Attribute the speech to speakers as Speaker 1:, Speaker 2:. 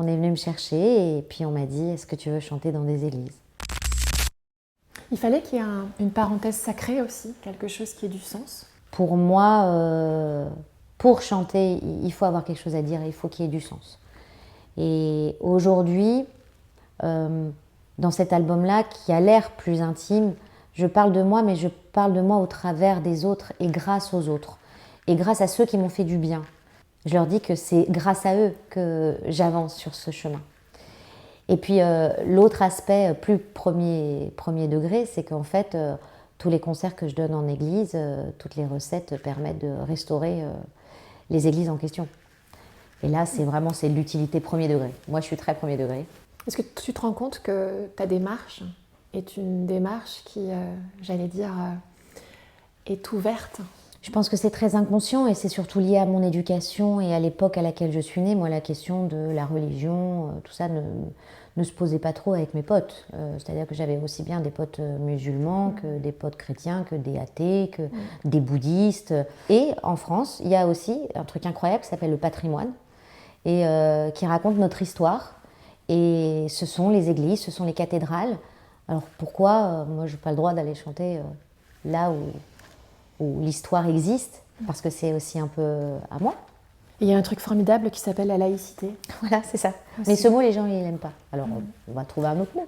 Speaker 1: On est venu me chercher et puis on m'a dit « Est-ce que tu veux chanter dans des églises ?»
Speaker 2: Il fallait qu'il y ait une parenthèse sacrée aussi, quelque chose qui ait du sens.
Speaker 1: Pour moi, pour chanter, il faut avoir quelque chose à dire, il faut qu'il y ait du sens. Et aujourd'hui, dans cet album-là, qui a l'air plus intime, je parle de moi, mais je parle de moi au travers des autres et grâce aux autres. Et grâce à ceux qui m'ont fait du bien. Je leur dis que c'est grâce à eux que j'avance sur ce chemin. Et puis l'autre aspect plus premier degré, c'est qu'en fait, tous les concerts que je donne en église, toutes les recettes permettent de restaurer les églises en question. Et là, c'est l'utilité premier degré. Moi, je suis très premier degré.
Speaker 2: Est-ce que tu te rends compte que ta démarche est une démarche qui, j'allais dire, est ouverte?
Speaker 1: Je pense que c'est très inconscient et c'est surtout lié à mon éducation et à l'époque à laquelle je suis née. Moi, la question de la religion, tout ça ne se posait pas trop avec mes potes. C'est-à-dire que j'avais aussi bien des potes musulmans que des potes chrétiens, que des athées, que des bouddhistes. Et en France, il y a aussi un truc incroyable qui s'appelle le patrimoine et qui raconte notre histoire. Et ce sont les églises, ce sont les cathédrales. Alors pourquoi moi, je n'ai pas le droit d'aller chanter là où l'histoire existe, parce que c'est aussi un peu à moi.
Speaker 2: Il y a un truc formidable qui s'appelle la laïcité.
Speaker 1: Voilà, c'est ça.
Speaker 2: Aussi.
Speaker 1: Mais ce mot, les gens, ils l'aiment pas. Alors, on va trouver un autre mot.